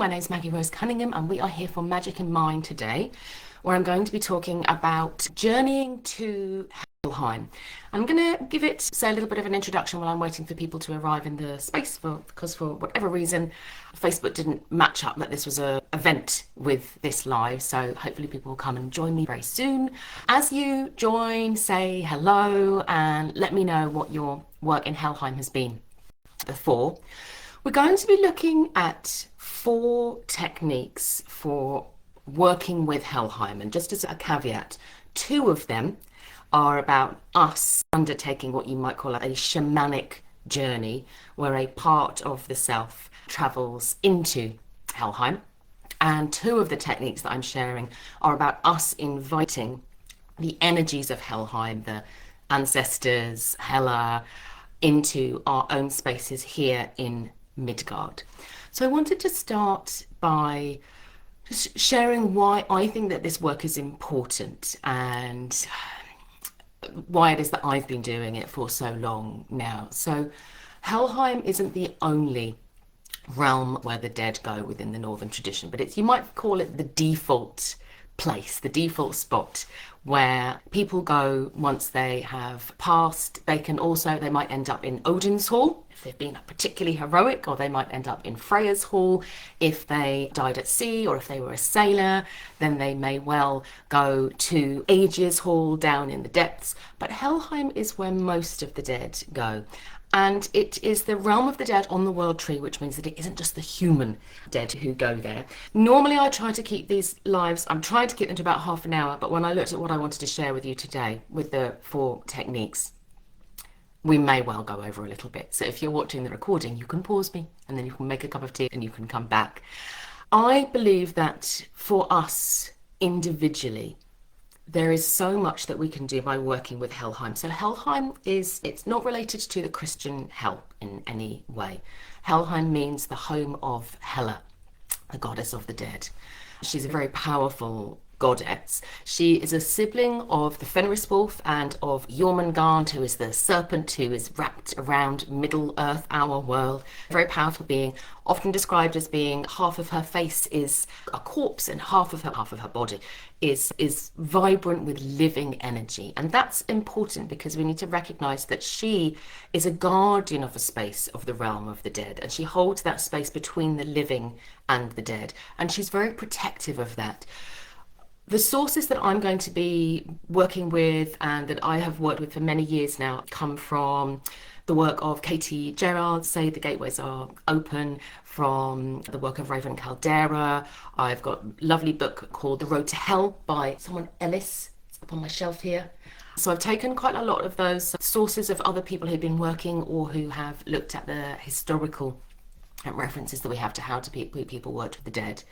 My name is Maggie Rose Cunningham, and we are here for Magic in Mind today, where I'm going to be talking about journeying to Helheim. I'm going to give it, say, a little bit of an introduction while I'm waiting for people to arrive in the space, because for whatever reason, Facebook didn't match up that this was an event with this live, so hopefully people will come and join me very soon. As you join, say hello and let me know what your work in Helheim has been before. We're going to be looking at 4 techniques for working with Helheim, and just as a caveat, 2 of them are about us undertaking what you might call a shamanic journey, where a part of the self travels into Helheim, and 2 of the techniques that I'm sharing are about us inviting the energies of Helheim, the ancestors, Hela, into our own spaces here in Midgard. So I wanted to start by just sharing why I think that this work is important and why it is that I've been doing it for so long now. So Helheim isn't the only realm where the dead go within the Northern tradition, but it's, you might call it the default place, the default spot where people go once they have passed. They might end up in Odin's Hall if they've been particularly heroic, or they might end up in Freya's Hall if they died at sea, or if they were a sailor, then they may well go to Aegir's Hall down in the depths. But Helheim is where most of the dead go. And it is the realm of the dead on the world tree, which means that it isn't just the human dead who go there. Normally I try to keep these lives, I'm trying to keep them to about half an hour, but when I looked at what I wanted to share with you today with the 4 techniques, we may well go over a little bit. So if you're watching the recording, you can pause me and then you can make a cup of tea and you can come back. I believe that for us individually, there is so much that we can do by working with Helheim. So Helheim it's not related to the Christian hell in any way. Helheim means the home of Hela, the goddess of the dead. She's a very powerful goddess. She is a sibling of the Fenris wolf and of Jormungand, who is the serpent who is wrapped around Middle Earth, our world. A very powerful being, often described as being half of her face is a corpse and half of her body is vibrant with living energy. And that's important because we need to recognize that she is a guardian of a space of the realm of the dead, and she holds that space between the living and the dead, and she's very protective of that. The sources that I'm going to be working with and that I have worked with for many years now come from the work of Katie Gerard, Say the Gateways Are Open, from the work of Raven Caldera. I've got a lovely book called The Road to Hell by someone Ellis. It's up on my shelf here. So I've taken quite a lot of those sources of other people who've been working or who have looked at the historical references that we have to how to people worked with the dead,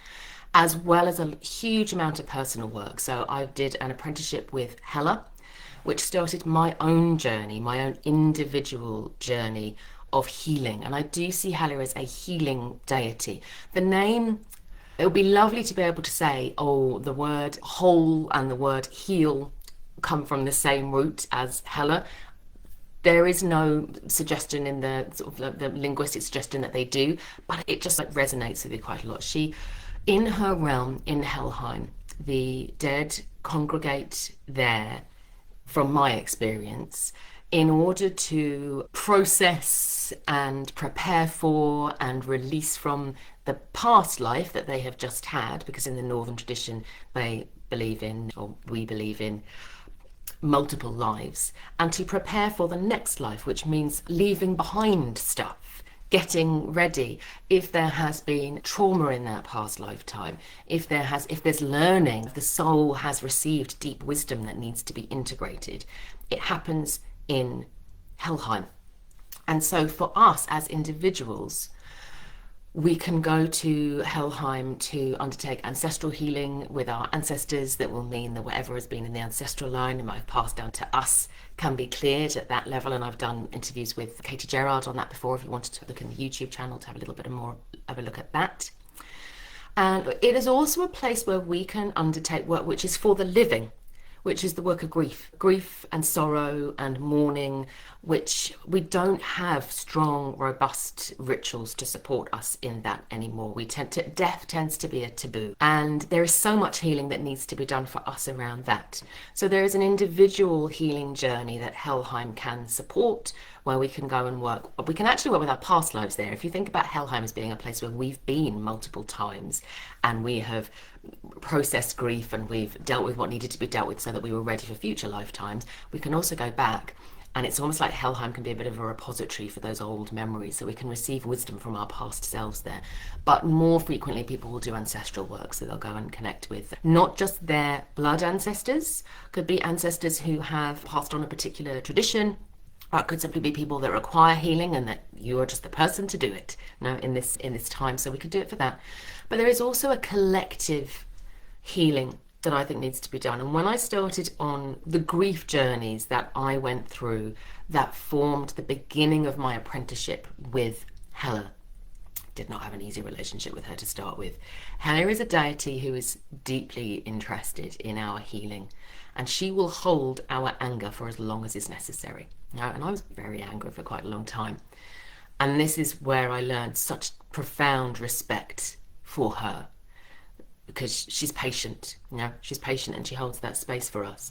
as well as a huge amount of personal work. So I did an apprenticeship with Hela, which started my own journey, my own individual journey of healing. And I do see Hela as a healing deity. The name, it would be lovely to be able to say, oh, the word whole and the word heal come from the same root as Hela. There is no suggestion in the sort of the linguistic suggestion that they do, but it just like resonates with me quite a lot. In her realm, in Helheim, the dead congregate there, from my experience, in order to process and prepare for and release from the past life that they have just had, because in the Northern tradition, they believe in, or we believe in, multiple lives, and to prepare for the next life, which means leaving behind stuff, getting ready if there has been trauma in that past lifetime, if there's learning, if the soul has received deep wisdom that needs to be integrated. It happens in Helheim. And so for us as individuals, we can go to Helheim to undertake ancestral healing with our ancestors. That will mean that whatever has been in the ancestral line and might have passed down to us can be cleared at that level. And I've done interviews with Katie Gerard on that before, if you wanted to look in the YouTube channel to have a little bit more of a look at that. And it is also a place where we can undertake work which is for the living, which is the work of grief and sorrow and mourning, which we don't have strong, robust rituals to support us in that anymore. Death tends to be a taboo, and there is so much healing that needs to be done for us around that. So there is an individual healing journey that Helheim can support, where we can go and work. We can actually work with our past lives there. If you think about Helheim as being a place where we've been multiple times and we have processed grief and we've dealt with what needed to be dealt with so that we were ready for future lifetimes, we can also go back. And it's almost like Helheim can be a bit of a repository for those old memories, so we can receive wisdom from our past selves there. But more frequently, people will do ancestral work, so they'll go and connect with not just their blood ancestors, could be ancestors who have passed on a particular tradition, or it could simply be people that require healing and that you are just the person to do it, in this time, so we could do it for that. But there is also a collective healing that I think needs to be done. And when I started on the grief journeys that I went through, that formed the beginning of my apprenticeship with Hela. Did not have an easy relationship with her to start with. Hela is a deity who is deeply interested in our healing, and she will hold our anger for as long as is necessary. And I was very angry for quite a long time. And this is where I learned such profound respect for her, because she's patient, she's patient and she holds that space for us.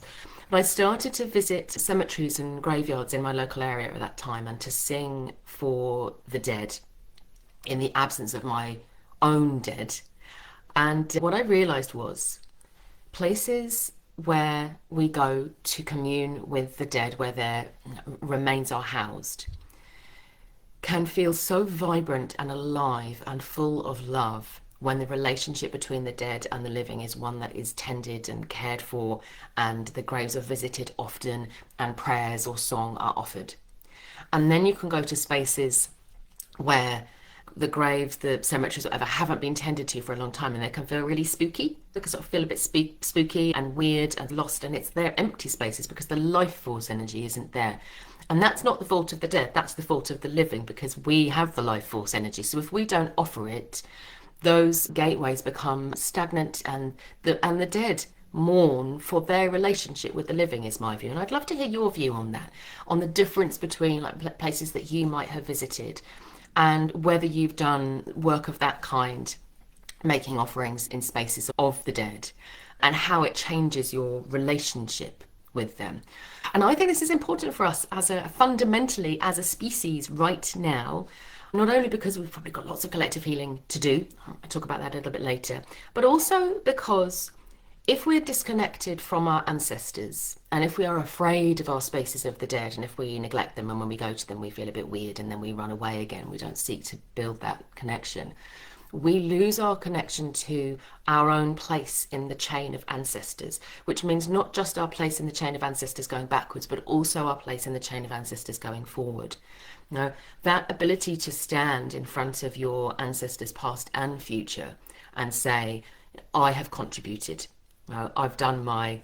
But I started to visit cemeteries and graveyards in my local area at that time and to sing for the dead in the absence of my own dead. And what I realized was places where we go to commune with the dead, where their remains are housed, can feel so vibrant and alive and full of love when the relationship between the dead and the living is one that is tended and cared for, and the graves are visited often and prayers or song are offered. And then you can go to spaces where the graves, the cemeteries, whatever, haven't been tended to for a long time, and they can feel really spooky. They can sort of feel a bit spooky and weird and lost, and they're empty spaces because the life force energy isn't there. And that's not the fault of the dead, that's the fault of the living, because we have the life force energy. So if we don't offer it, those gateways become stagnant, and the dead mourn for their relationship with the living, is my view. And I'd love to hear your view on that, on the difference between like places that you might have visited and whether you've done work of that kind, making offerings in spaces of the dead, and how it changes your relationship with them. And I think this is important for us fundamentally as a species right now, not only because we've probably got lots of collective healing to do, I'll talk about that a little bit later, but also because if we're disconnected from our ancestors, and if we are afraid of our spaces of the dead, and if we neglect them, and when we go to them we feel a bit weird and then we run away again, we don't seek to build that connection, we lose our connection to our own place in the chain of ancestors, which means not just our place in the chain of ancestors going backwards, but also our place in the chain of ancestors going forward. Now, that ability to stand in front of your ancestors past and future and say, I have contributed, I've done my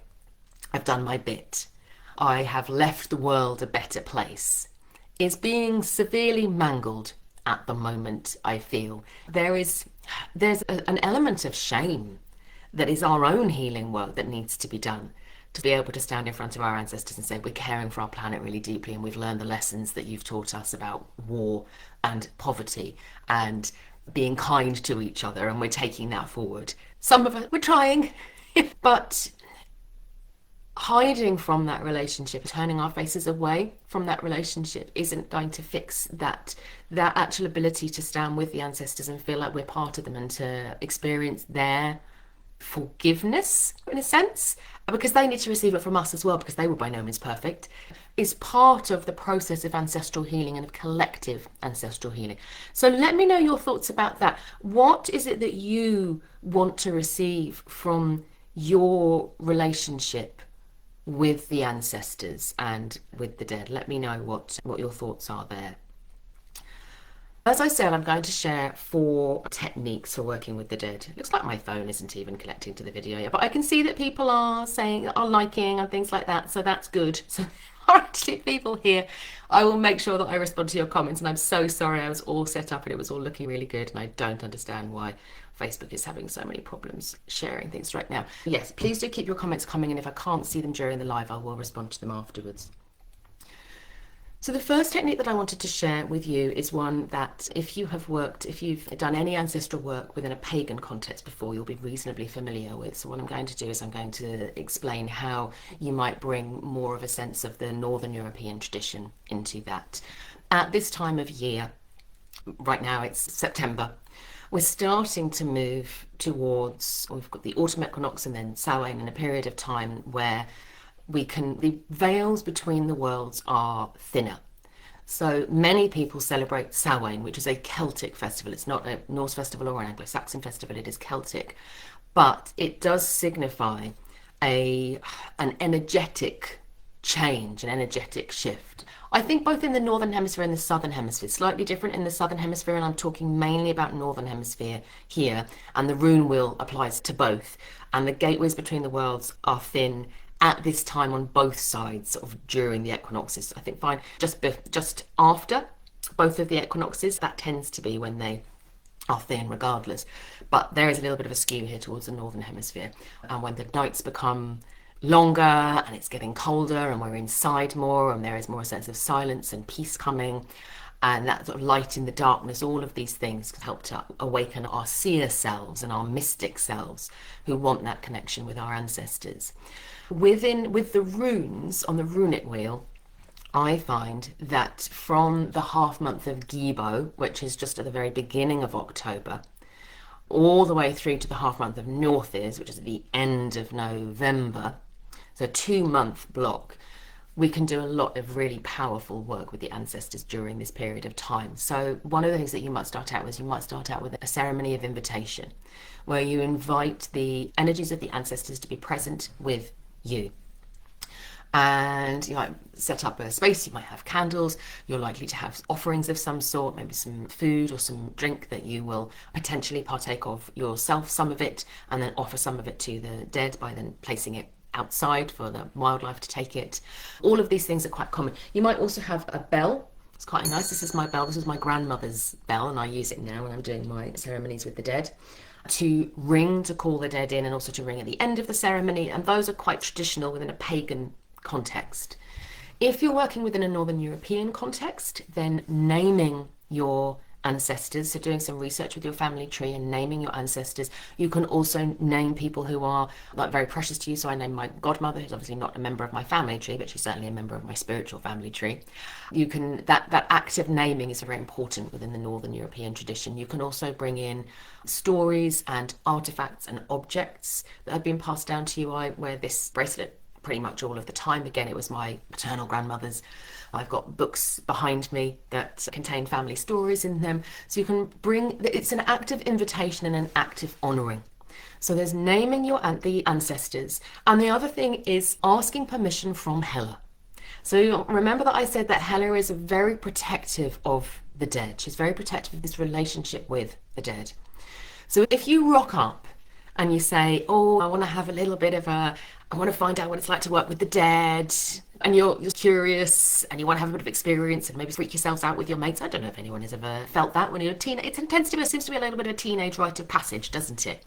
bit, I have left the world a better place, is being severely mangled at the moment, I feel. There's an element of shame that is our own healing work that needs to be done, to be able to stand in front of our ancestors and say, we're caring for our planet really deeply, and we've learned the lessons that you've taught us about war and poverty and being kind to each other, and we're taking that forward. Some of us, we're trying, but hiding from that relationship, turning our faces away from that relationship, isn't going to fix that actual ability to stand with the ancestors and feel like we're part of them, and to experience their forgiveness in a sense, because they need to receive it from us as well, because they were by no means perfect, is part of the process of ancestral healing and of collective ancestral healing. So let me know your thoughts about that. What is it that you want to receive from your relationship with the ancestors and with the dead? Let me know what your thoughts are there. As I said, I'm going to share 4 techniques for working with the dead. It looks like my phone isn't even connecting to the video yet, but I can see that people are saying, are liking and things like that, so that's good. So there are actually people here. I will make sure that I respond to your comments, and I'm so sorry I was all set up and it was all looking really good, and I don't understand why Facebook is having so many problems sharing things right now. Yes, please do keep your comments coming, and if I can't see them during the live, I will respond to them afterwards. So the first technique that I wanted to share with you is one that if you've done any ancestral work within a pagan context before, you'll be reasonably familiar with. So what I'm going to do is I'm going to explain how you might bring more of a sense of the Northern European tradition into that. At this time of year, right now it's September, we're starting to move towards, we've got the autumn equinox and then Samhain, in a period of time where the veils between the worlds are thinner. So many people celebrate Samhain, which is a Celtic festival. It's not a Norse festival or an Anglo-Saxon festival, it is Celtic. But it does signify an energetic change, an energetic shift. I think both in the Northern Hemisphere and the Southern Hemisphere, slightly different in the Southern Hemisphere, and I'm talking mainly about Northern Hemisphere here, and the rune wheel applies to both. And the gateways between the worlds are thin at this time on both sides, sort of during the equinoxes. I think fine, just after both of the equinoxes, that tends to be when they are thin regardless. But there is a little bit of a skew here towards the Northern Hemisphere. And when the nights become longer and it's getting colder and we're inside more and there is more a sense of silence and peace coming, and that sort of light in the darkness, all of these things help to awaken our seer selves and our mystic selves who want that connection with our ancestors. With the runes on the runic wheel, I find that from the half month of Gibo, which is just at the very beginning of October, all the way through to the half month of Northes, which is at the end of November, so a 2-month block, we can do a lot of really powerful work with the ancestors during this period of time. So one of the things that you might start out with a ceremony of invitation, where you invite the energies of the ancestors to be present with you. And you might set up a space, you might have candles, you're likely to have offerings of some sort, maybe some food or some drink that you will potentially partake of yourself, some of it, and then offer some of it to the dead by then placing it outside for the wildlife to take it. All of these things are quite common. You might also have a bell. It's quite nice. This is my bell. This is my grandmother's bell, and I use it now when I'm doing my ceremonies with the dead, to ring to call the dead in, and also to ring at the end of the ceremony. And those are quite traditional within a pagan context. If you're working within a Northern European context, then naming your ancestors, so doing some research with your family tree and naming your ancestors. You can also name people who are like very precious to you. So I named my godmother, who's obviously not a member of my family tree, but she's certainly a member of my spiritual family tree. You can, that act of naming is very important within the Northern European tradition. You can also bring in stories and artifacts and objects that have been passed down to you. I wear this bracelet pretty much all of the time. Again, it was my maternal grandmother's. I've got books behind me that contain family stories in them. So you can bring, it's an active invitation and an active honouring. So there's naming the ancestors. And the other thing is asking permission from Hela. So remember that I said that Hela is very protective of the dead. She's very protective of this relationship with the dead. So if you rock up and you say, oh, I want to have a little bit of I want to find out what it's like to work with the dead, and you're curious and you want to have a bit of experience and maybe freak yourselves out with your mates. I don't know if anyone has ever felt that when you're a teenager. It seems to be a little bit of a teenage rite of passage, doesn't it?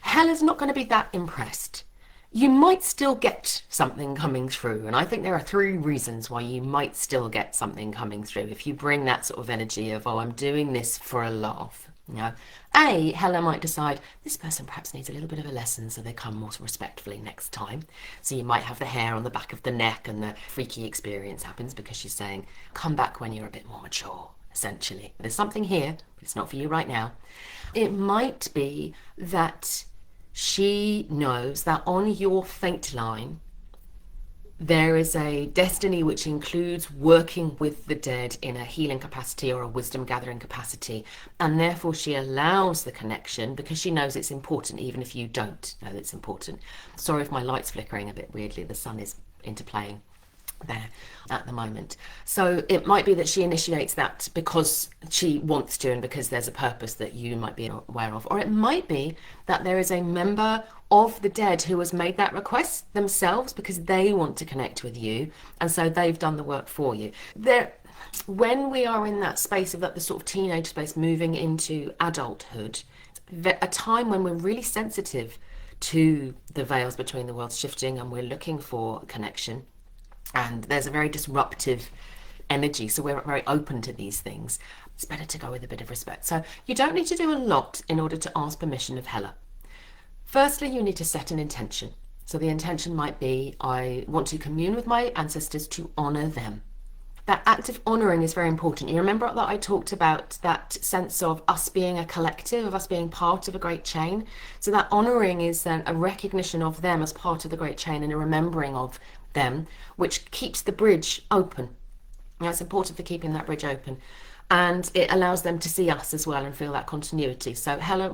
Hela's not going to be that impressed. You might still get something coming through, and I think there are 3 reasons why you might still get something coming through if you bring that sort of energy of, oh, I'm doing this for a laugh. You know, Hela might decide this person perhaps needs a little bit of a lesson, so they come more respectfully next time. So you might have the hair on the back of the neck and the freaky experience happens because she's saying, come back when you're a bit more mature, essentially. There's something here, but it's not for you right now. It might be that she knows that on your fate line, there is a destiny which includes working with the dead in a healing capacity or a wisdom gathering capacity, and therefore she allows the connection because she knows it's important even if you don't know it's important. Sorry if my light's flickering a bit weirdly, the sun is interplaying. there at the moment. So it might be that she initiates that because she wants to and because there's a purpose that you might be aware of. Or it might be that there is a member of the dead who has made that request themselves because they want to connect with you, and so they've done the work for you. When we are in that space of that, the sort of teenage space moving into adulthood, a time when we're really sensitive to the veils between the worlds shifting and we're looking for connection, and there's a very disruptive energy, so we're very open to these things. It's better to go with a bit of respect. So you don't need to do a lot in order to ask permission of Hela. Firstly, you need to set an intention. So the intention might be, I want to commune with my ancestors to honor them. That act of honoring is very important. You remember that I talked about that sense of us being a collective, of us being part of a great chain. So that honoring is then a recognition of them as part of the great chain and a remembering of them, which keeps the bridge open. Now, it's important for keeping that bridge open. And it allows them to see us as well and feel that continuity. So Hela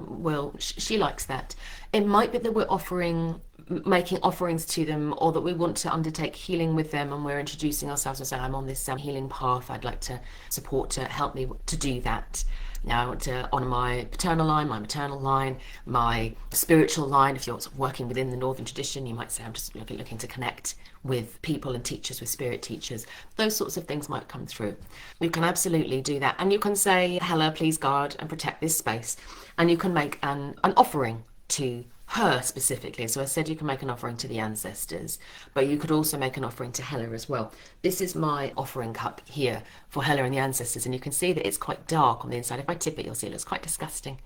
she likes that. It might be that we're making offerings to them, or that we want to undertake healing with them, and we're introducing ourselves and saying, I'm on this healing path, I'd like to support to help me to do that. Now, I want to honour my paternal line, my maternal line, my spiritual line. If you're working within the Northern tradition, you might say, I'm just looking to connect with people and teachers, with spirit teachers. Those sorts of things might come through. You can absolutely do that. And you can say, Hela, please guard and protect this space. And you can make an offering to her specifically. So I said you can make an offering to the ancestors, but you could also make an offering to Hela as well. This is my offering cup here for Hela and the ancestors, and you can see that it's quite dark on the inside. If I tip it, you'll see it looks quite disgusting.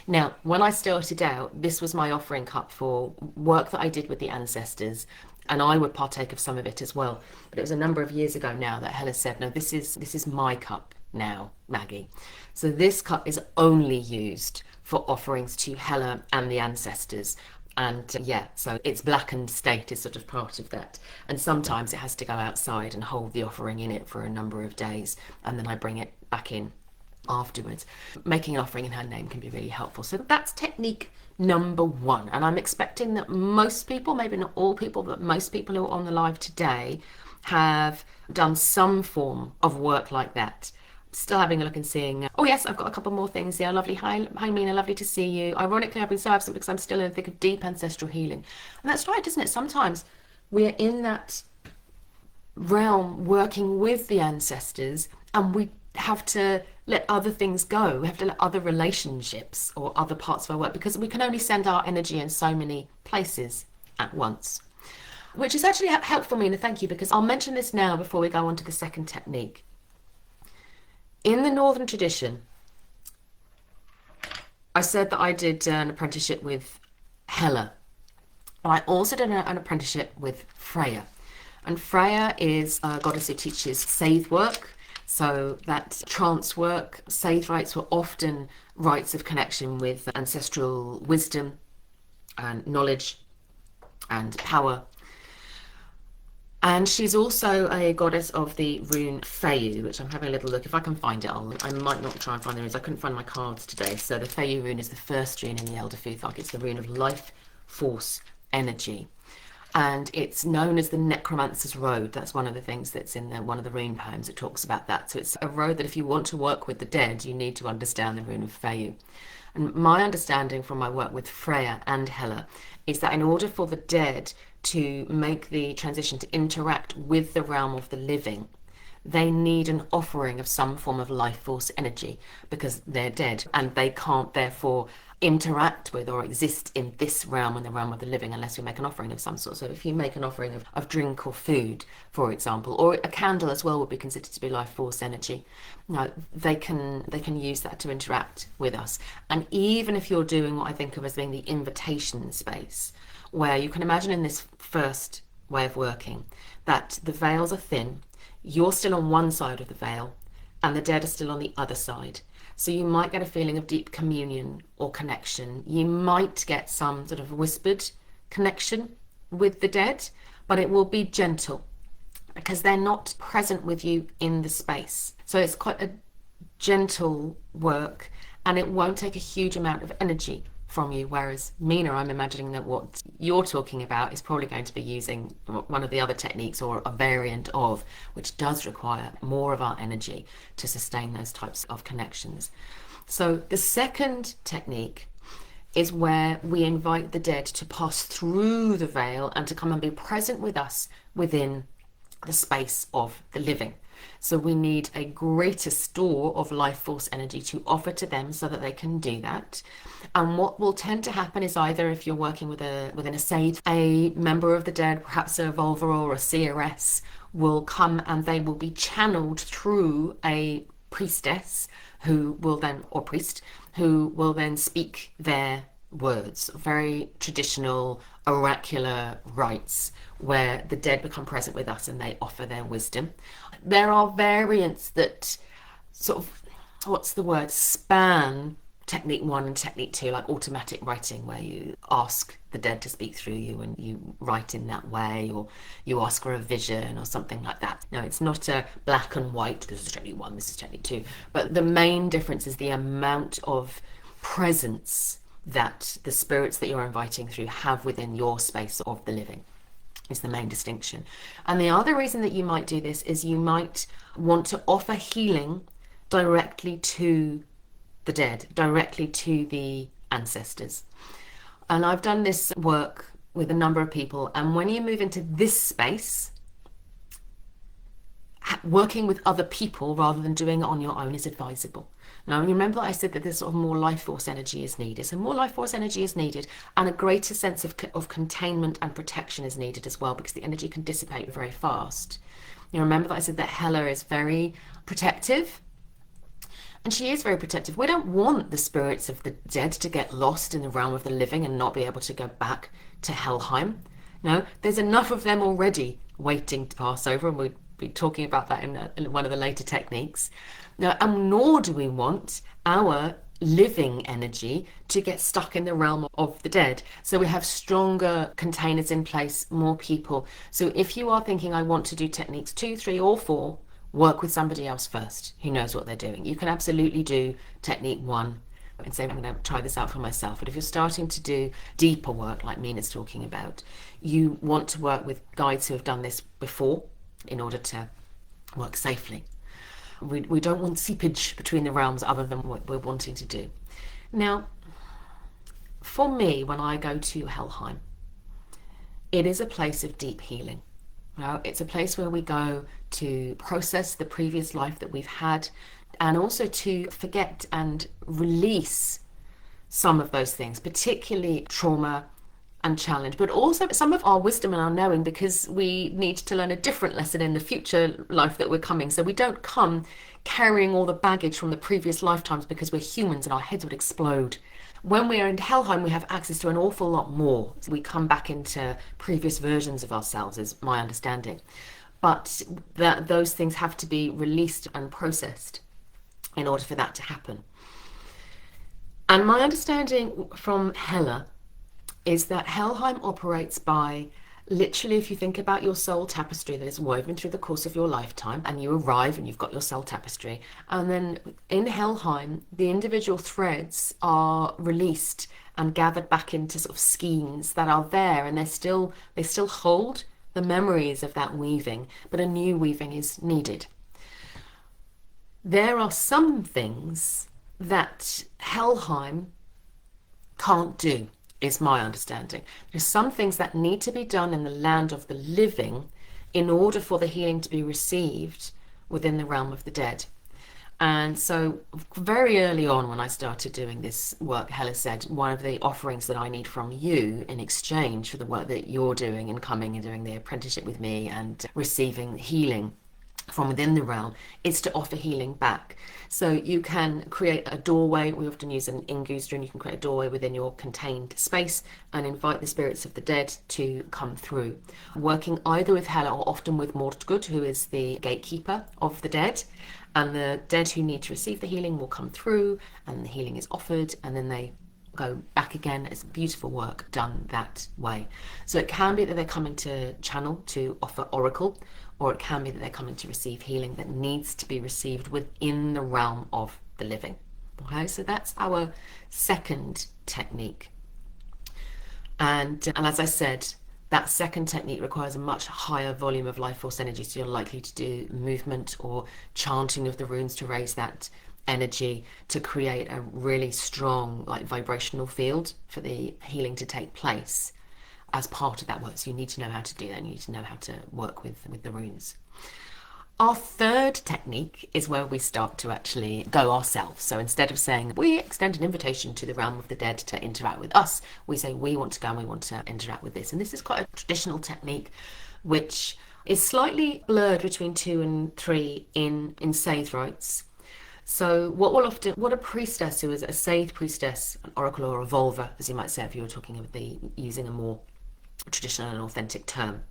Now, when I started out, this was my offering cup for work that I did with the ancestors, and I would partake of some of it as well. But it was a number of years ago now that Hela said, no, this is my cup now, Maggie. So this cup is only used for offerings to Hela and the ancestors. And so its blackened state is sort of part of that. And sometimes it has to go outside and hold the offering in it for a number of days, and then I bring it back in afterwards. Making an offering in her name can be really helpful. So that's technique number one. And I'm expecting that most people, maybe not all people, but most people who are on the live today have done some form of work like that. Still having a look and seeing, oh yes, I've got a couple more things here. Lovely. Hi Mina, lovely to see you. Ironically, I've been so absent because I'm still in the thick of deep ancestral healing. And that's right, isn't it? Sometimes we're in that realm working with the ancestors, and we have to let other things go. We have to let other relationships or other parts of our work, because we can only send our energy in so many places at once. Which is actually helpful, Mina, thank you, because I'll mention this now before we go on to the second technique. In the Northern tradition, I said that I did an apprenticeship with Hela, but I also did an apprenticeship with Freya. And Freya is a goddess who teaches Seidh work, so that trance work. Seidh rites were often rites of connection with ancestral wisdom and knowledge and power. And she's also a goddess of the rune Feyu, which I'm having a little look. If I can find it, I might not try and find the runes. I couldn't find my cards today. So the Feyu rune is the first rune in the Elder Futhark. It's the rune of life, force, energy. And it's known as the Necromancer's Road. That's one of the things that's in one of the rune poems that talks about that. So it's a road that if you want to work with the dead, you need to understand the rune of Feyu. And my understanding from my work with Freya and Hela is that in order for the dead to make the transition to interact with the realm of the living, they need an offering of some form of life force energy, because they're dead and they can't therefore interact with or exist in this realm, in the realm of the living, unless we make an offering of some sort. So if you make an offering of drink or food, for example, or a candle as well would be considered to be life force energy. Now they can use that to interact with us. And even if you're doing what I think of as being the invitation space, where you can imagine in this first way of working that the veils are thin, you're still on one side of the veil and the dead are still on the other side. So you might get a feeling of deep communion or connection. You might get some sort of whispered connection with the dead, but it will be gentle because they're not present with you in the space. So it's quite a gentle work, and it won't take a huge amount of energy from you, whereas Mina, I'm imagining that what you're talking about is probably going to be using one of the other techniques or a variant of, which does require more of our energy to sustain those types of connections. So the second technique is where we invite the dead to pass through the veil and to come and be present with us within the space of the living. So we need a greater store of life force energy to offer to them so that they can do that. And what will tend to happen is, either if you're working within a sage, a member of the dead, perhaps a Volva or a CRS, will come and they will be channeled through a priestess who will then, or priest, who will then speak their words, very traditional oracular rites where the dead become present with us and they offer their wisdom. There are variants that sort of, what's the word, span technique 1 and technique 2, like automatic writing, where you ask the dead to speak through you and you write in that way, or you ask for a vision or something like that. No, it's not a black and white, this is technique 1, this is technique 2, but the main difference is the amount of presence that the spirits that you're inviting through have within your space of the living is the main distinction. And the other reason that you might do this is you might want to offer healing directly to the dead, directly to the ancestors. And I've done this work with a number of people, and when you move into this space, working with other people rather than doing it on your own is advisable. Now, remember that I said that this sort of more life force energy is needed. So more life force energy is needed, and a greater sense of containment and protection is needed as well, because the energy can dissipate very fast. You remember that I said that Hela is very protective, and she is very protective. We don't want the spirits of the dead to get lost in the realm of the living and not be able to go back to Helheim. No, there's enough of them already waiting to pass over, and we'll be talking about that in one of the later techniques. Now, and nor do we want our living energy to get stuck in the realm of the dead. So we have stronger containers in place, more people. So if you are thinking, I want to do techniques 2, 3, or 4, work with somebody else first who knows what they're doing. You can absolutely do technique 1 and say, I'm going to try this out for myself. But if you're starting to do deeper work, like Mina's talking about, you want to work with guides who have done this before in order to work safely. We don't want seepage between the realms other than what we're wanting to do. Now, for me, when I go to Helheim, it is a place of deep healing. It's a place where we go to process the previous life that we've had, and also to forget and release some of those things, particularly trauma and challenge, but also some of our wisdom and our knowing, because we need to learn a different lesson in the future life that we're coming. So we don't come carrying all the baggage from the previous lifetimes, because we're humans and our heads would explode. When we are in Helheim, we have access to an awful lot more. So we come back into previous versions of ourselves, is my understanding. But those things have to be released and processed in order for that to happen. And my understanding from Hela is that Helheim operates by, literally, if you think about your soul tapestry that is woven through the course of your lifetime, and you arrive and you've got your soul tapestry, and then in Helheim, the individual threads are released and gathered back into sort of skeins that are there, and they still hold the memories of that weaving, but a new weaving is needed. There are some things that Helheim can't do, is my understanding. There's some things that need to be done in the land of the living in order for the healing to be received within the realm of the dead. And so very early on, when I started doing this work, Hela said, one of the offerings that I need from you in exchange for the work that you're doing and coming and doing the apprenticeship with me and receiving healing from within the realm, is to offer healing back. So you can create a doorway. We often use an Ingu's rune. You can create a doorway within your contained space and invite the spirits of the dead to come through, working either with Hela or often with Mordgud, who is the gatekeeper of the dead. And the dead who need to receive the healing will come through, and the healing is offered, and then they go back again. It's beautiful work done that way. So it can be that they're coming to channel, to offer oracle, or it can be that they're coming to receive healing that needs to be received within the realm of the living. Okay, so that's our second technique. And as I said, that second technique requires a much higher volume of life force energy, so you're likely to do movement or chanting of the runes to raise that energy to create a really strong vibrational field for the healing to take place as part of that work. So you need to know how to do that, and you need to know how to work with the runes. Our third technique is where we start to actually go ourselves. So instead of saying we extend an invitation to the realm of the dead to interact with us, we say we want to go and we want to interact with this. And this is quite a traditional technique which is slightly blurred between 2 and 3 in Scythe rites. So what a priestess who is a Scythe priestess, an oracle or a volva, as you might say if you were talking of using a more traditional and authentic term,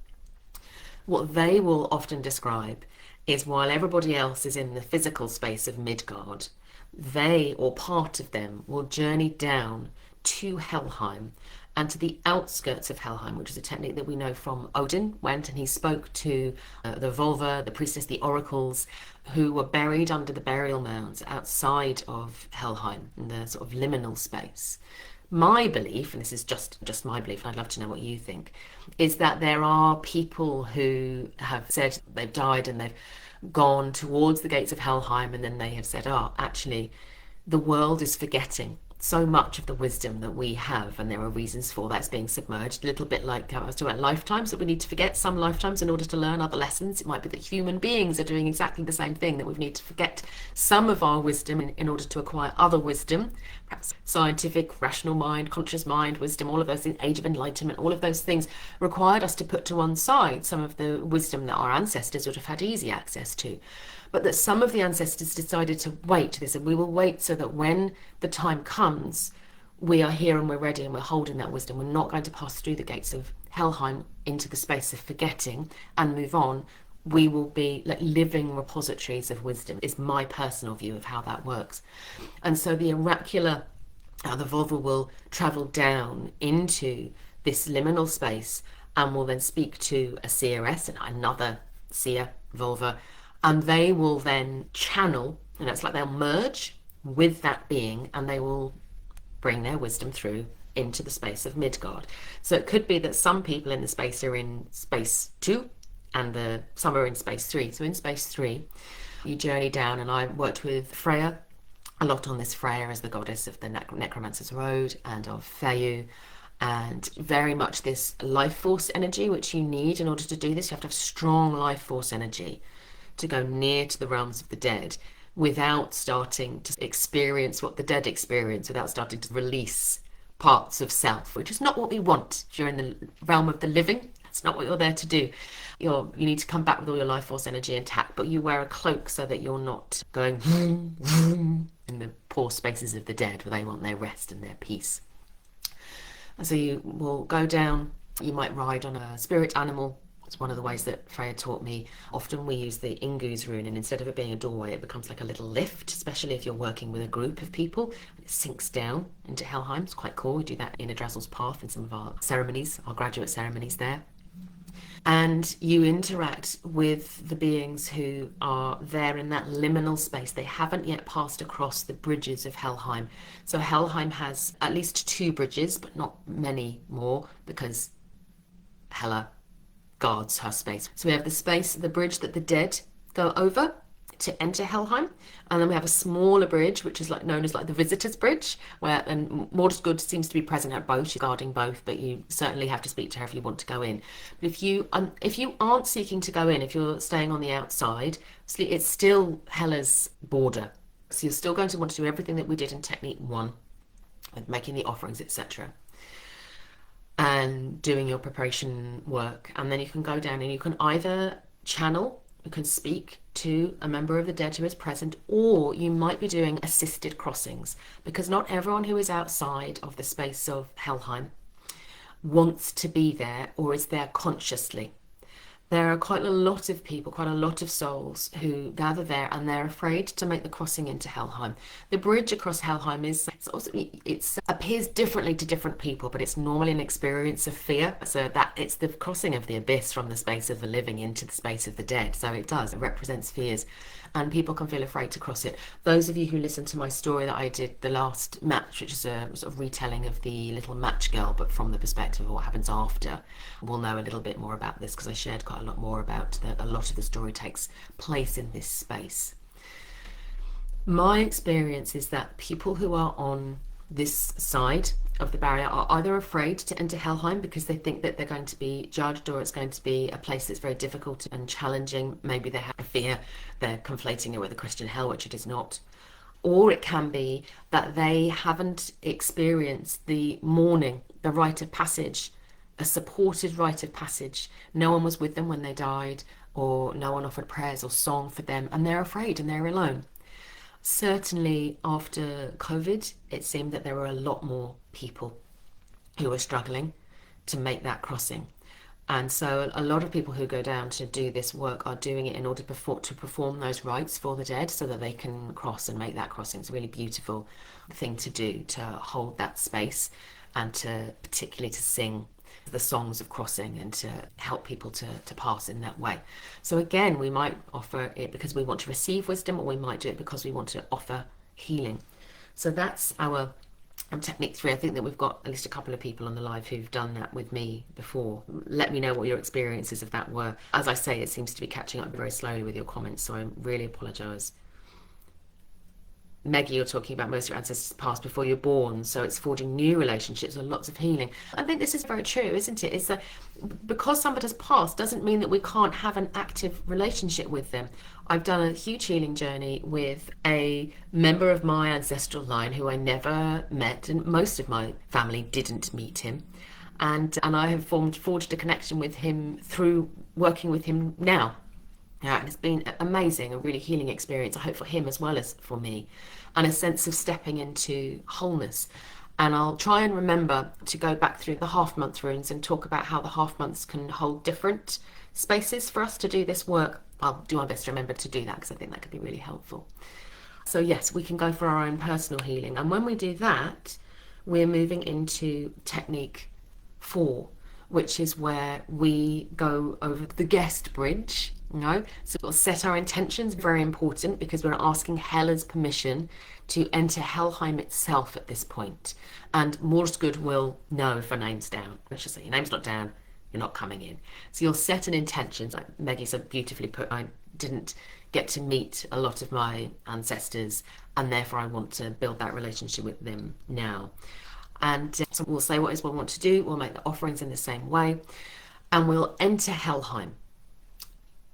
what they will often describe is while everybody else is in the physical space of Midgard, they or part of them will journey down to Helheim and to the outskirts of Helheim, which is a technique that we know from Odin went and he spoke to the Volva, the priestess, the oracles, who were buried under the burial mounds outside of Helheim in the sort of liminal space. My belief, and this is just my belief, and I'd love to know what you think, is that there are people who have said they've died and they've gone towards the gates of Helheim, and then they have said, actually, the world is forgetting so much of the wisdom that we have, and there are reasons for that's being submerged. A little bit like how I was talking about lifetimes, that we need to forget some lifetimes in order to learn other lessons. It might be that human beings are doing exactly the same thing, that we need to forget some of our wisdom in order to acquire other wisdom, perhaps scientific, rational mind, conscious mind, wisdom, all of those things, age of enlightenment, all of those things required us to put to one side some of the wisdom that our ancestors would have had easy access to. But that some of the ancestors decided to wait. They said, we will wait so that when the time comes, we are here and we're ready and we're holding that wisdom. We're not going to pass through the gates of Helheim into the space of forgetting and move on. We will be like living repositories of wisdom, is my personal view of how that works. And so the oracular, the Volva will travel down into this liminal space and will then speak to a seeress and another seer, Volva, and they will then channel, and it's like they'll merge with that being and they will bring their wisdom through into the space of Midgard. So it could be that some people in the space are in space 2 and some are in space 3. So in space 3, you journey down, and I worked with Freya a lot on this. Freya as the goddess of the Necromancer's Road and of Feyu, and very much this life force energy which you need in order to do this. You have to have strong life force energy to go near to the realms of the dead without starting to experience what the dead experience, without starting to release parts of self, which is not what we want. If you're in the realm of the living, that's not what you're there to do. You need to come back with all your life force energy intact, but you wear a cloak so that you're not going vroom, vroom in the poor spaces of the dead where they want their rest and their peace. And so you will go down, you might ride on a spirit animal. It's one of the ways that Freya taught me. Often we use the Ingu's rune, and instead of it being a doorway, it becomes like a little lift, especially if you're working with a group of people. It sinks down into Helheim. It's quite cool. We do that in Yggdrasil's Path in some of our ceremonies, our graduate ceremonies there. And you interact with the beings who are there in that liminal space. They haven't yet passed across the bridges of Helheim. So Helheim has at least 2 bridges, but not many more, because Hela guards her space. So we have the bridge that the dead go over to enter Helheim, and then we have a smaller bridge which is known as the Visitor's Bridge, and Mordred seems to be present at both. She's guarding both, but you certainly have to speak to her if you want to go in. But if you aren't seeking to go in, if you're staying on the outside, it's still Hela's border. So you're still going to want to do everything that we did in Technique 1, with making the offerings, etc., and doing your preparation work. And then you can go down and you can either channel, you can speak to a member of the dead who is present, or you might be doing assisted crossings, because not everyone who is outside of the space of Helheim wants to be there or is there consciously. There are quite a lot of people, quite a lot of souls who gather there, and they're afraid to make the crossing into Helheim. The bridge across Helheim it appears differently to different people, but it's normally an experience of fear. So that it's the crossing of the abyss from the space of the living into the space of the dead. So it represents fears. and people can feel afraid to cross it. Those of you who listened to my story that I did the last match, which is a sort of retelling of the little match girl, but from the perspective of what happens after, will know a little bit more about this, because I shared quite a lot more about that. A lot of the story takes place in this space. My experience is that people who are on this side of the barrier are either afraid to enter Helheim because they think that they're going to be judged, or it's going to be a place that's very difficult and challenging. Maybe they have a fear, they're conflating it with a Christian hell, which it is not. Or it can be that they haven't experienced the mourning, the rite of passage, a supported rite of passage. No one was with them when they died, or no one offered prayers or song for them, and they're afraid and they're alone. Certainly after COVID, it seemed that there were a lot more people who were struggling to make that crossing. And so a lot of people who go down to do this work are doing it in order to perform those rites for the dead so that they can cross and make that crossing. It's a really beautiful thing to do, to hold that space and to particularly to sing the songs of crossing and to help people to pass in that way. So again, we might offer it because we want to receive wisdom, or we might do it because we want to offer healing. So that's our technique 3. I think that we've got at least a couple of people on the live who've done that with me before. Let me know what your experiences of that were. As I say, it seems to be catching up very slowly with your comments, so I really apologise. Maggie, you're talking about most of your ancestors passed before you're born, so it's forging new relationships and lots of healing. I think this is very true, isn't it? It's that because somebody has passed doesn't mean that we can't have an active relationship with them. I've done a huge healing journey with a member of my ancestral line who I never met, and most of my family didn't meet him. And I have forged a connection with him through working with him now. Yeah, and it's been amazing, a really healing experience, I hope for him as well as for me, and a sense of stepping into wholeness. And I'll try and remember to go back through the half-month runes and talk about how the half-months can hold different spaces for us to do this work. I'll do my best to remember to do that because I think that could be really helpful. So yes, we can go for our own personal healing. And when we do that, we're moving into technique 4, which is where we go over the guest bridge. So we'll set our intentions, very important, because we're asking Hela's permission to enter Helheim itself at this point. And Morrsgood will know if her name's down. Let's just say your name's not down, you're not coming in. So you'll set an intention, like Maggie so beautifully put. I didn't get to meet a lot of my ancestors, and therefore I want to build that relationship with them now. And so we'll say what it is we want to do, we'll make the offerings in the same way, and we'll enter Helheim.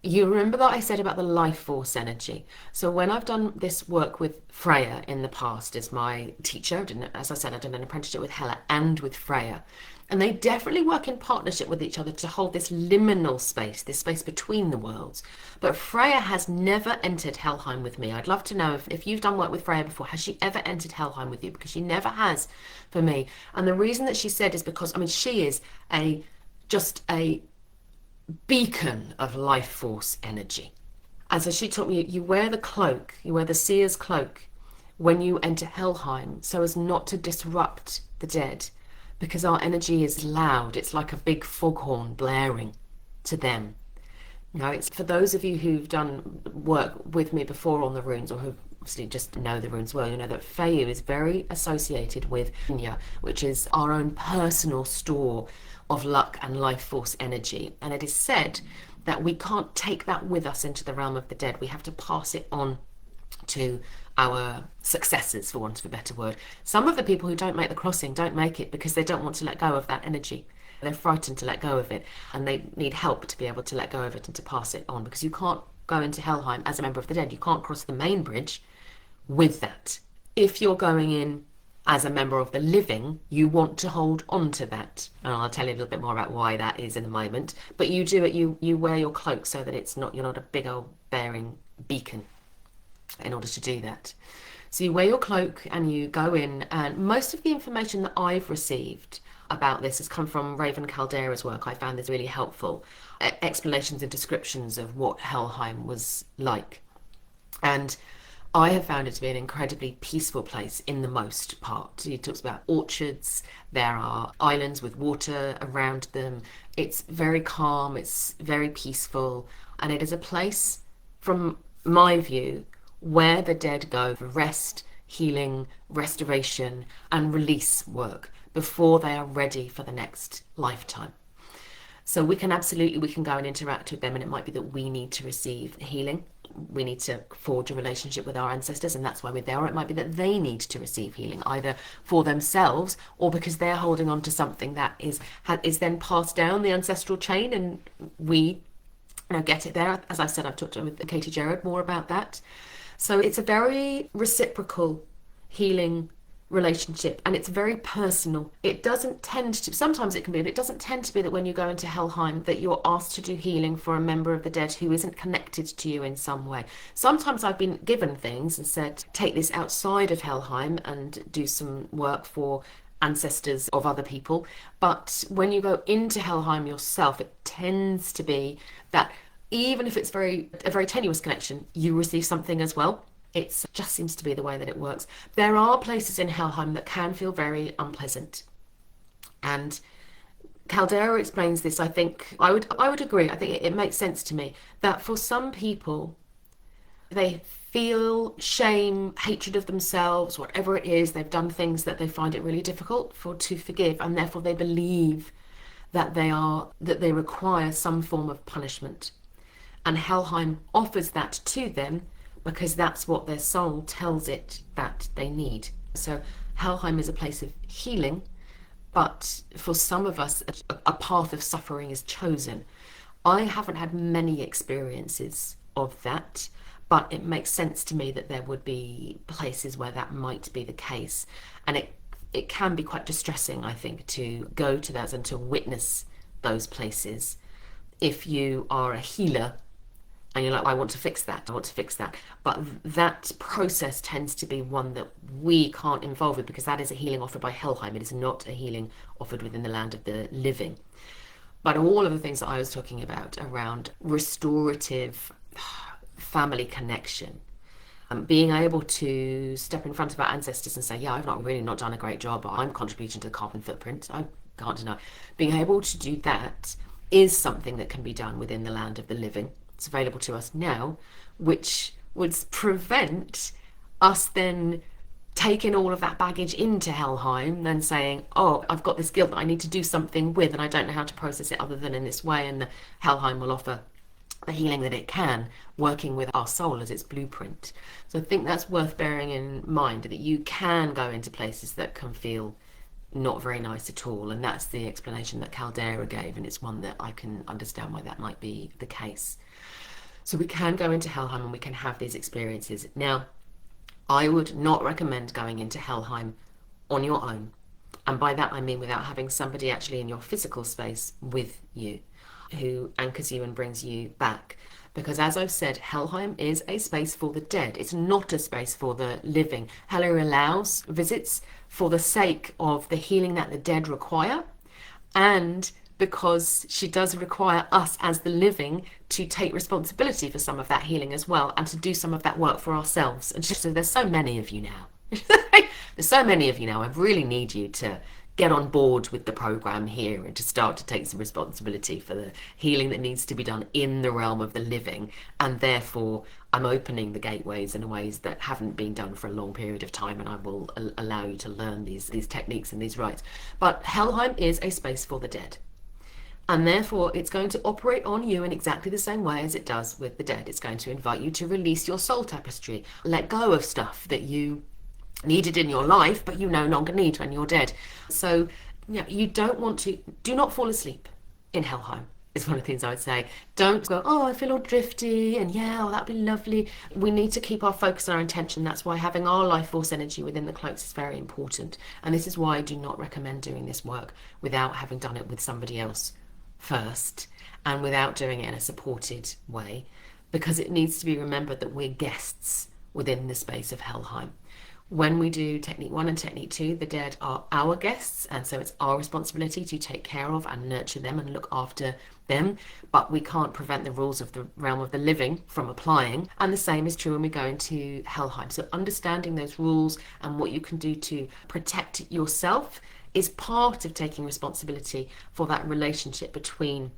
You remember that I said about the life force energy. So when I've done this work with Freya in the past as my teacher, as I said, I did an apprenticeship with Hela and with Freya. And they definitely work in partnership with each other to hold this liminal space, this space between the worlds. But Freya has never entered Helheim with me. I'd love to know if you've done work with Freya before, has she ever entered Helheim with you? Because she never has for me. And the reason that she said is because, I mean, she is just a beacon of life force energy. And so she taught me, you wear the cloak, you wear the seer's cloak when you enter Helheim, so as not to disrupt the dead, because our energy is loud. It's like a big foghorn blaring to them. It's for those of you who've done work with me before on the runes, or who obviously just know the runes well, you know that Feyu is very associated with Nya, which is our own personal store of luck and life force energy. And it is said that we can't take that with us into the realm of the dead. We have to pass it on to our successors, for want of a better word. Some of the people who don't make the crossing don't make it because they don't want to let go of that energy. They're frightened to let go of it, and they need help to be able to let go of it and to pass it on, because you can't go into Helheim as a member of the dead. You can't cross the main bridge with that. If you're going in as a member of the living, you want to hold on to that. And I'll tell you a little bit more about why that is in a moment. But you do it, you wear your cloak so that you're not a big old bearing beacon in order to do that. So you wear your cloak and you go in, and most of the information that I've received about this has come from Raven Caldera's work. I found this really helpful. Explanations and descriptions of what Helheim was like. And I have found it to be an incredibly peaceful place in the most part. He talks about orchards, there are islands with water around them. It's very calm, it's very peaceful, and it is a place from my view, where the dead go for rest, healing, restoration, and release work before they are ready for the next lifetime. So we can go and interact with them, and it might be that we need to receive healing. We need to forge a relationship with our ancestors, and that's why we're there. Or it might be that they need to receive healing, either for themselves or because they're holding on to something that is then passed down the ancestral chain, and we get it there. As I said, I've talked with Katie Gerard more about that. So it's a very reciprocal healing relationship, and it's very personal. It doesn't tend to, sometimes it can be, but it doesn't tend to be that when you go into Helheim that you're asked to do healing for a member of the dead who isn't connected to you in some way. Sometimes I've been given things and said, take this outside of Helheim and do some work for ancestors of other people. But when you go into Helheim yourself, it tends to be that even if it's a very tenuous connection, you receive something as well. It just seems to be the way that it works. There are places in Helheim that can feel very unpleasant. And Caldera explains this. I think I would agree. I think it makes sense to me that for some people, they feel shame, hatred of themselves, whatever it is, they've done things that they find it really difficult to forgive, and therefore they believe that they require some form of punishment. And Helheim offers that to them because that's what their soul tells it that they need. So Helheim is a place of healing, but for some of us, a path of suffering is chosen. I haven't had many experiences of that, but it makes sense to me that there would be places where that might be the case. And it can be quite distressing, I think, to go to those and to witness those places. If you are a healer and you're like, I want to fix that. But that process tends to be one that we can't involve with, because that is a healing offered by Helheim. It is not a healing offered within the land of the living. But all of the things that I was talking about around restorative family connection, being able to step in front of our ancestors and say, yeah, I've not done a great job, but I'm contributing to the carbon footprint. I can't deny. Being able to do that is something that can be done within the land of the living. It's available to us now, which would prevent us then taking all of that baggage into Helheim, then saying, oh, I've got this guilt that I need to do something with, and I don't know how to process it other than in this way, and the Helheim will offer the healing that it can, working with our soul as its blueprint. So I think that's worth bearing in mind, that you can go into places that can feel not very nice at all, and that's the explanation that Caldera gave, and it's one that I can understand why that might be the case. So we can go into Helheim and we can have these experiences. Now, I would not recommend going into Helheim on your own. And by that I mean without having somebody actually in your physical space with you, who anchors you and brings you back. Because as I've said, Helheim is a space for the dead. It's not a space for the living. Hela allows visits for the sake of the healing that the dead require, and because she does require us as the living to take responsibility for some of that healing as well, and to do some of that work for ourselves. And she said, there's so many of you now. There's so many of you now. I really need you to get on board with the program here and to start to take some responsibility for the healing that needs to be done in the realm of the living. And therefore, I'm opening the gateways in ways that haven't been done for a long period of time, and I will allow you to learn these techniques and these rites. But Helheim is a space for the dead. And therefore, it's going to operate on you in exactly the same way as it does with the dead. It's going to invite you to release your soul tapestry, let go of stuff that you needed in your life, but you no longer need when you're dead. So, you do not fall asleep in Helheim, is one of the things I would say. Don't go, oh, I feel all drifty, and that'd be lovely. We need to keep our focus and our intention. That's why having our life force energy within the cloaks is very important. And this is why I do not recommend doing this work without having done it with somebody else first, and without doing it in a supported way, because it needs to be remembered that we're guests within the space of Helheim. When we do technique 1 and technique 2, the dead are our guests, and so it's our responsibility to take care of and nurture them and look after them, but we can't prevent the rules of the realm of the living from applying. And the same is true when we go into Helheim. So understanding those rules and what you can do to protect yourself is part of taking responsibility for that relationship between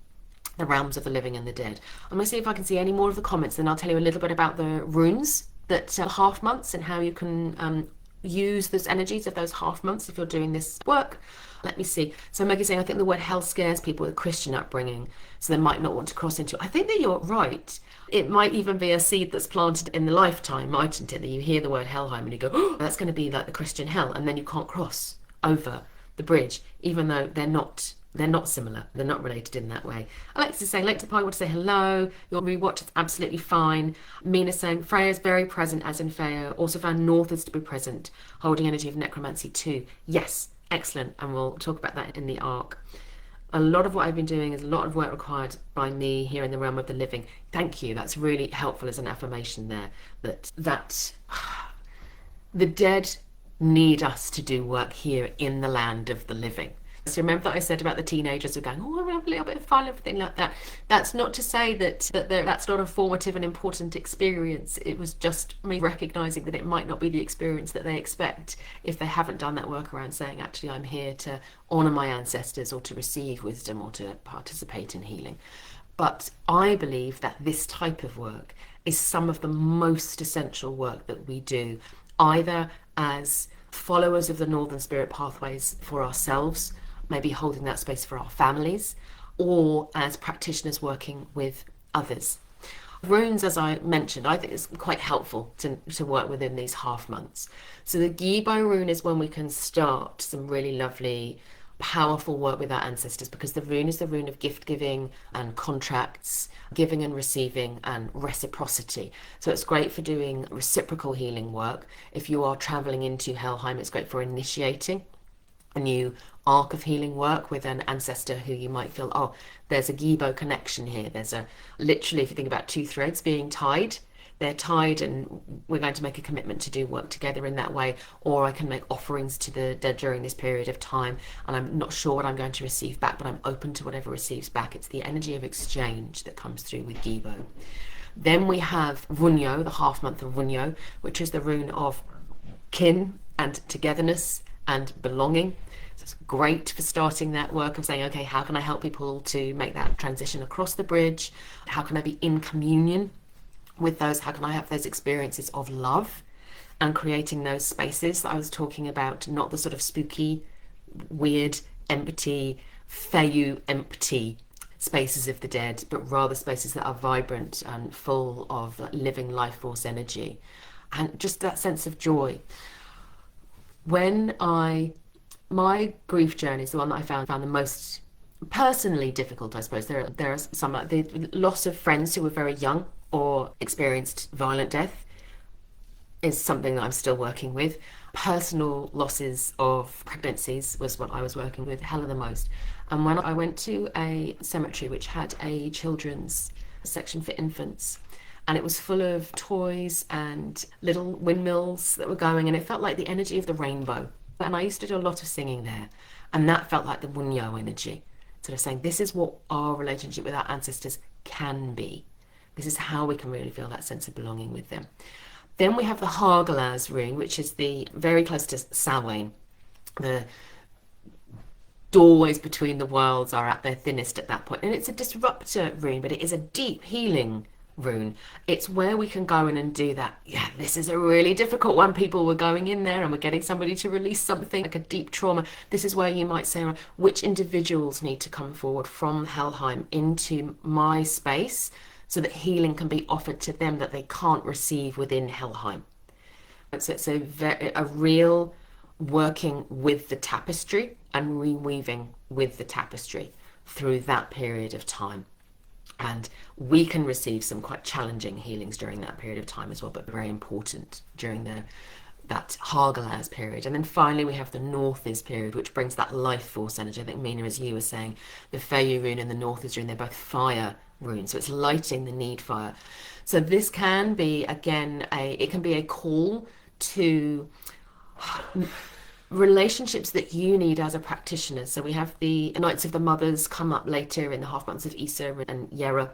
the realms of the living and the dead. I'm going to see if I can see any more of the comments, then I'll tell you a little bit about the runes that half months and how you can use those energies of those half months if you're doing this work. Let me see. So Maggie's saying, I think the word hell scares people with Christian upbringing, so they might not want to cross into it. I think that you're right. It might even be a seed that's planted in the lifetime, mightn't it? That you hear the word Helheim and you go, oh, that's going to be like the Christian hell, and then you can't cross over the bridge, even though they're not similar. They're not related in that way. Alexa's saying, late to the party, want to say hello. Your rewatch is absolutely fine. Mina's saying, Freya is very present, as in Freya. Also found Northers to be present, holding energy of necromancy too. Yes, excellent. And we'll talk about that in the arc. A lot of what I've been doing is a lot of work required by me here in the realm of the living. Thank you. That's really helpful as an affirmation there. That the dead need us to do work here in the land of the living. So remember that I said about the teenagers who are going, oh, I have a little bit of fun, everything like that. That's not to say that's not a formative and important experience. It was just me recognizing that it might not be the experience that they expect if they haven't done that work around saying, actually, I'm here to honor my ancestors or to receive wisdom or to participate in healing. But I believe that this type of work is some of the most essential work that we do, either as followers of the Northern Spirit pathways for ourselves, maybe holding that space for our families, or as practitioners working with others. Runes, as I mentioned, I think it's quite helpful to work within these half months. So the Gibo rune is when we can start some really lovely, powerful work with our ancestors, because the rune is the rune of gift giving and contracts, giving and receiving and reciprocity. So it's great for doing reciprocal healing work. If you are traveling into Helheim, it's great for initiating a new arc of healing work with an ancestor who you might feel, oh, there's a Gibo connection here. There's literally, if you think about two threads being tied, they're tied and we're going to make a commitment to do work together in that way. Or I can make offerings to the dead during this period of time and I'm not sure what I'm going to receive back, but I'm open to whatever receives back. It's the energy of exchange that comes through with Gibo. Then we have Runyo, the half month of Runyo, which is the rune of kin and togetherness and belonging. So it's great for starting that work of saying, okay, how can I help people to make that transition across the bridge? How can I be in communion with those? How can I have those experiences of love and creating those spaces that I was talking about, not the sort of spooky, weird, empty, feyu empty spaces of the dead, but rather spaces that are vibrant and full of living life force energy and just that sense of joy. My grief journey is the one that I found the most personally difficult, I suppose. There are some, the loss of friends who were very young or experienced violent death is something that I'm still working with. Personal losses of pregnancies was what I was working with Hela the most. And when I went to a cemetery which had a children's section for infants, and it was full of toys and little windmills that were going, and it felt like the energy of the rainbow. And I used to do a lot of singing there, and that felt like the Wunyo energy, sort of saying, this is what our relationship with our ancestors can be. This is how we can really feel that sense of belonging with them. Then we have the Hagalaz rune, which is the very close to Samhain. The doorways between the worlds are at their thinnest at that point, and it's a disruptor rune, but it is a deep healing rune. It's where we can go in and do that. Yeah, this is a really difficult one. People were going in there and we're getting somebody to release something like a deep trauma. This is where you might say, which individuals need to come forward from Helheim into my space so that healing can be offered to them that they can't receive within Helheim. So it's a real working with the tapestry and reweaving with the tapestry through that period of time. And we can receive some quite challenging healings during that period of time as well, but very important during that Hagalaz period. And then finally we have the Northers period, which brings that life force energy. I think, Mina, as you were saying, the Feyu rune and the Northers rune, they're both fire runes, so it's lighting the need fire. So this can be, again, it can be a call to relationships that you need as a practitioner. So we have the Knights of the Mothers come up later in the half months of Isa and Yera.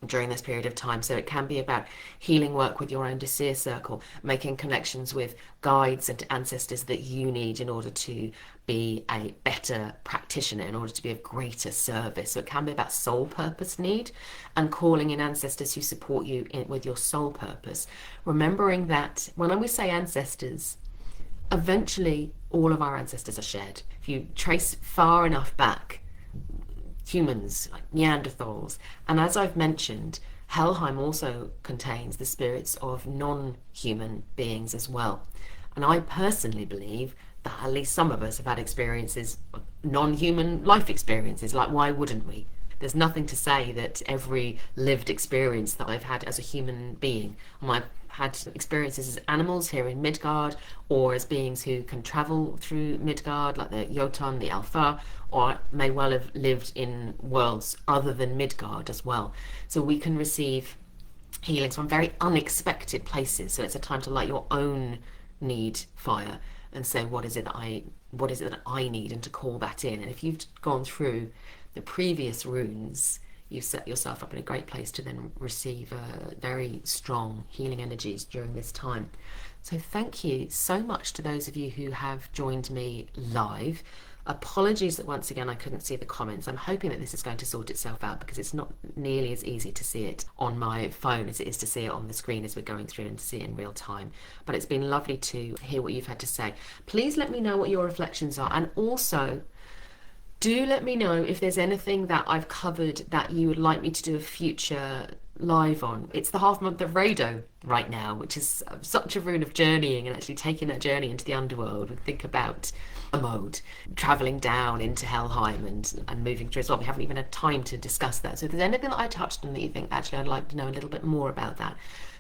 during this period of time. So it can be about healing work with your own Desir circle, making connections with guides and ancestors that you need in order to be a better practitioner, in order to be of greater service. So it can be about soul purpose need and calling in ancestors who support you with your soul purpose. Remembering that when we say ancestors, eventually all of our ancestors are shared. If you trace far enough back, humans like Neanderthals, and as I've mentioned, Helheim also contains the spirits of non-human beings as well. And I personally believe that at least some of us have had experiences, non-human life experiences. Like, why wouldn't we? There's nothing to say that every lived experience that I've had as a human being, and I've had experiences as animals here in Midgard, or as beings who can travel through Midgard, like the Jotun, the Alpha, or may well have lived in worlds other than Midgard as well. So we can receive healings from very unexpected places. So it's a time to light your own need fire and say, what is it that I need, and to call that in. And if you've gone through the previous runes, you set yourself up in a great place to then receive very strong healing energies during this time. So thank you so much to those of you who have joined me live. Apologies that once again I couldn't see the comments. I'm hoping that this is going to sort itself out, because it's not nearly as easy to see it on my phone as it is to see it on the screen as we're going through, and to see it in real time. But it's been lovely to hear what you've had to say. Please let me know what your reflections are, and also do let me know if there's anything that I've covered that you would like me to do a future live on. It's the half month of Rado right now, which is such a rune of journeying and actually taking that journey into the underworld. And think about a mode, travelling down into Helheim and moving through as well. We haven't even had time to discuss that. So if there's anything that I touched on that you think, actually, I'd like to know a little bit more about that,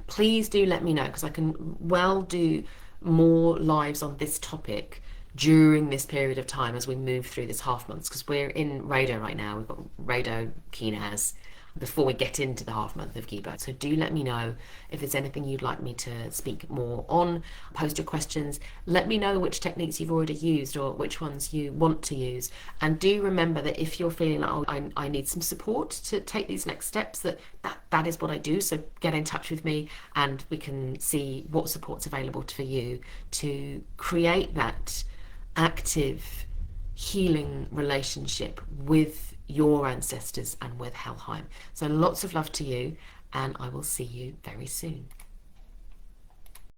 please do let me know, because I can well do more lives on this topic during this period of time as we move through this half months, because we're in Rado right now. We've got Rado Kinaz before we get into the half month of Giba. So do let me know if there's anything you'd like me to speak more on. Post your questions. Let me know which techniques you've already used or which ones you want to use. And do remember that if you're feeling like, oh, I need some support to take these next steps, that is what I do. So get in touch with me and we can see what support's available for you to create that active healing relationship with your ancestors and with Helheim. So lots of love to you, and I will see you very soon.